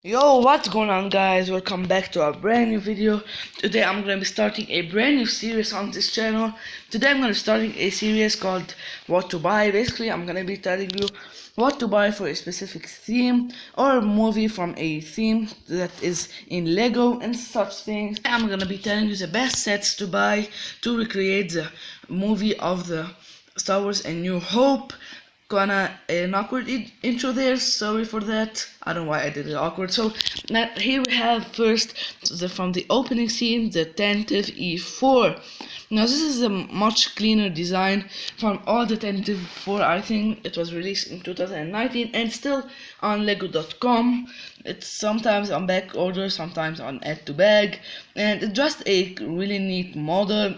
Yo, what's going on, guys? Welcome back to a brand new video. Today I'm gonna be starting a brand new series on this channel. Today I'm gonna be starting a series called What to Buy. Basically, I'm gonna be telling you what to buy for a specific theme or movie from a theme that is in Lego and such things. I'm gonna be telling you the best sets to buy to recreate the movie of the Star Wars: A New Hope. Gonna an awkward intro there, sorry for that. I don't know why I did it awkward. So now here we have first from the opening scene, the Tentative E4. Now this is a much cleaner design from all the Tentative 4. I think it was released in 2019 and still on lego.com. It's sometimes on back order, sometimes on add to bag, and it's just a really neat model.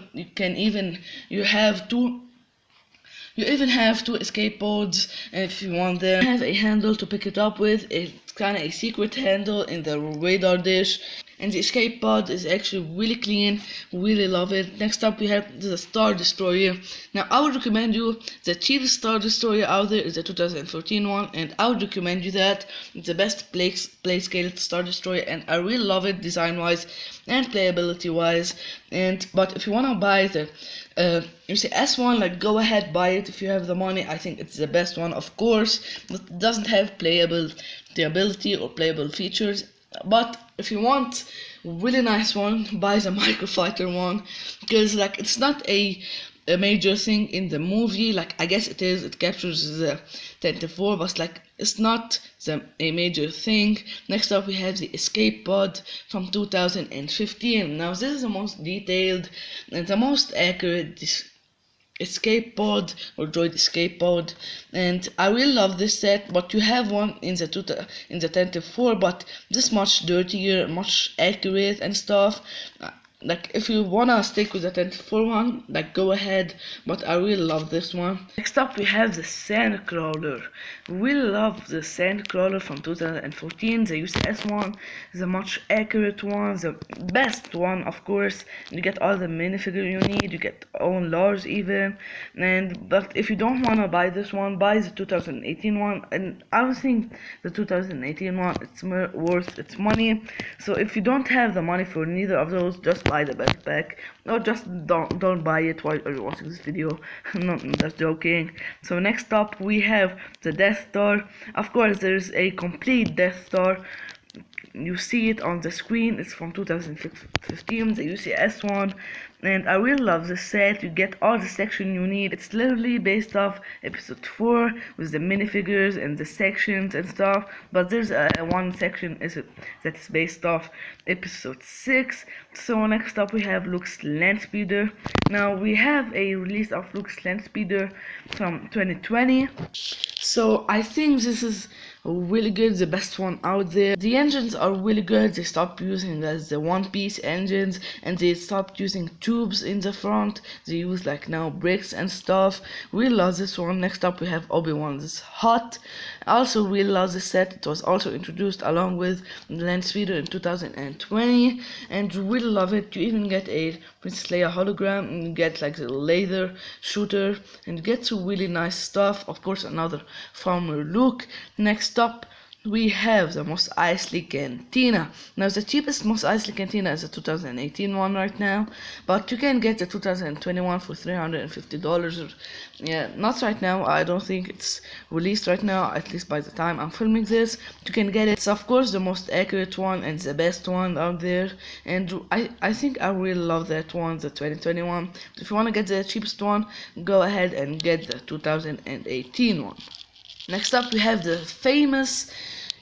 You even have two escape pods if you want them. You have a handle to pick it up with. It's kind of a secret handle in the radar dish. And the escape pod is actually really clean. Really love it. Next up we have the Star Destroyer. Now I would recommend you the cheapest Star Destroyer out there is the 2014 one, and I would recommend you that. It's the best play scale Star Destroyer, and I really love it design wise and playability wise. But if you wanna buy the you see S1, like, go ahead, buy it if you have the money. I think it's the best one, of course. It doesn't have the ability or playable features, but if you want really nice one, buy the Microfighter one, because like it's not a major thing in the movie. Like, I guess it is, it captures the 10-4, but like it's not a major thing. Next up we have the escape pod from 2015. Now this is the most detailed and the most accurate escape pod or droid escape pod, and I really love this set. But you have one in the 10-4, but this much dirtier, much accurate and stuff. Like, if you wanna stick with the 10-4 one, like, go ahead, but I really love this one. Next up we have the Sandcrawler. We love the Sandcrawler from 2014. The UCS one is a much accurate one, the best one, of course. You get all the minifigure you need, you get own Lars even. But if you don't wanna buy this one, buy the 2018 one, and I don't think the 2018 one it's more worth its money. So if you don't have the money for neither of those, just buy the backpack, or just don't buy it while you're watching this video. No, just joking. So next up we have the Death Star. Of course, there's a complete Death Star. You see it on the screen. It's from 2015, the UCS one, and I really love this set. You get all the section you need. It's literally based off episode 4 with the minifigures and the sections and stuff, but there's one section that is based off episode 6. So next up we have Luke's Landspeeder. Now we have a release of Luke's Landspeeder from 2020. So I think this is really good, the best one out there. The engines are really good. They stopped using as the one-piece engines, and they stopped using tubes in the front. They use like now bricks and stuff. We love this one. Next up we have Obi-Wan's Hut. I also really love this set. It was also introduced along with the Landspeeder in 2020, and really love it. You even get a Princess Leia hologram, and you get like the laser shooter, and you get some really nice stuff. Of course, another Farmer Luke. Next up we have the Mos Eisley Cantina. Now the cheapest Mos Eisley Cantina is the 2018 one right now, but you can get the 2021 for $350. Or, yeah, not right now. I don't think it's released right now, at least by the time I'm filming this. You can get it. It's of course the most accurate one and the best one out there, and I think I really love that one, the 2021. If you want to get the cheapest one, go ahead and get the 2018 one. Next up we have the famous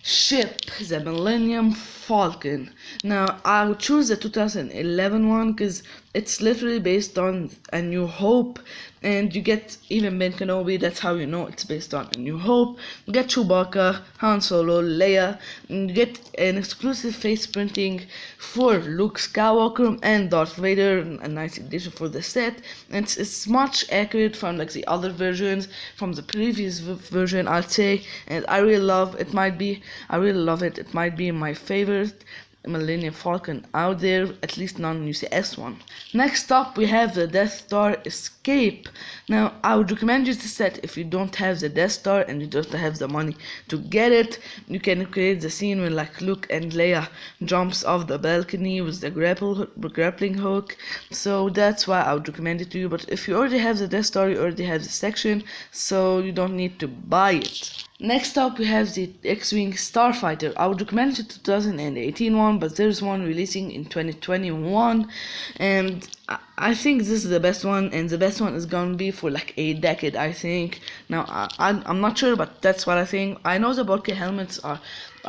ship, the Millennium Falcon. Now I would choose the 2011 one because it's literally based on A New Hope, and you get even Ben Kenobi. That's how you know it's based on A New Hope. You get Chewbacca, Han Solo, Leia, and you get an exclusive face printing for Luke Skywalker and Darth Vader, a nice addition for the set. And it's much accurate from like the other versions, from the previous version, I'd say, and I really love it. I really love it. It might be my favorite Millennium Falcon out there, at least non-UCS one. Next up we have the Death Star Escape. Now I would recommend you this set if you don't have the Death Star and you don't have the money to get it. You can create the scene when like Luke and Leia jumps off the balcony with the grappling hook, so that's why I would recommend it to you. But if you already have the Death Star, you already have the section, so you don't need to buy it. Next up we have the X-Wing Starfighter. I would recommend the 2018 one, but there's one releasing in 2021, and I think this is the best one, and the best one is gonna be for like a decade, I think. Now I'm not sure, but that's what I think. I know the bulky helmets are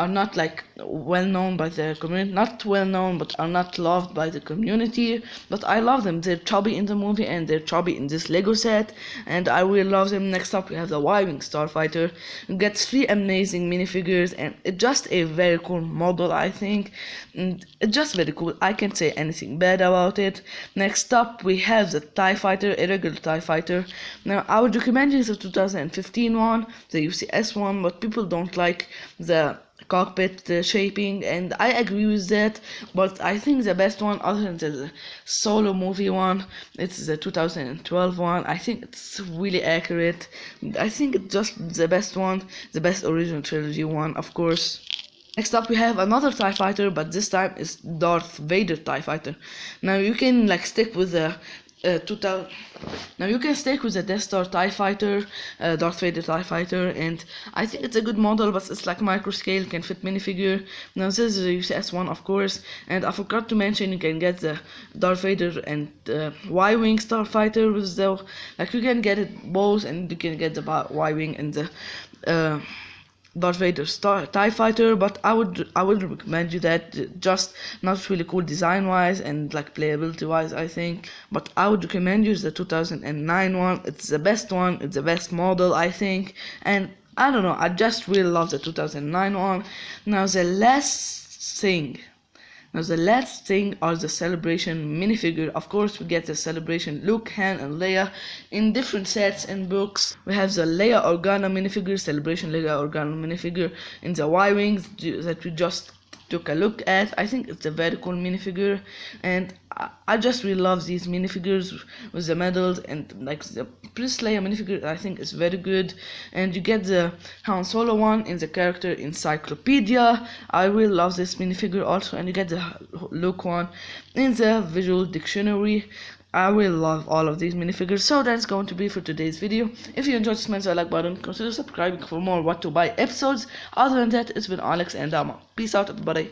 not like well known by the community, not well known, but are not loved by the community, but I love them. They're chubby in the movie and they're chubby in this Lego set, and I really love them. Next up we have the Y-Wing Starfighter. It gets 3 amazing minifigures, and it's just a very cool model, I think, and it's just very cool. I can't say anything bad about it. Next up we have the TIE Fighter, a regular TIE Fighter. Now I would recommend you the 2015 one, the UCS one, but people don't like the cockpit shaping, and I agree with that, but I think the best one other than the Solo movie one, it's the 2012 one. I think it's really accurate. I think it's just the best one, the best original trilogy one, of course. Next up we have another TIE Fighter, but this time it's Darth Vader TIE Fighter. Now you can like stick with the Now you can stick with the Death Star TIE Fighter, Darth Vader TIE Fighter, and I think it's a good model, but it's like micro scale, can fit minifigure. Now this is the UCS one, of course, and I forgot to mention you can get the Darth Vader and Y-Wing Starfighter with the, like you can get it both, and you can get the Y-Wing and the Darth Vader TIE Fighter, but I would recommend you that, just not really cool design wise and like playability wise, I think, but I would recommend you the 2009 one. It's the best one, it's the best model, I think, and I don't know, I just really love the 2009 one. Now the last thing are the Celebration minifigure. Of course, we get the Celebration Luke, Han, and Leia in different sets and books. We have the Leia Organa minifigure, Celebration Leia Organa minifigure in the Y-Wings that we just took a look at. I think it's a very cool minifigure, and I just really love these minifigures with the medals, and like the Princess Leia minifigure I think is very good. And you get the Han Solo one in the character encyclopedia. I really love this minifigure also, and you get the Luke one in the visual dictionary. I really love all of these minifigures. So that's going to be for today's video. If you enjoyed, smash the like button, consider subscribing for more what to buy episodes. Other than that, it's been Alex and Dama. Peace out, everybody.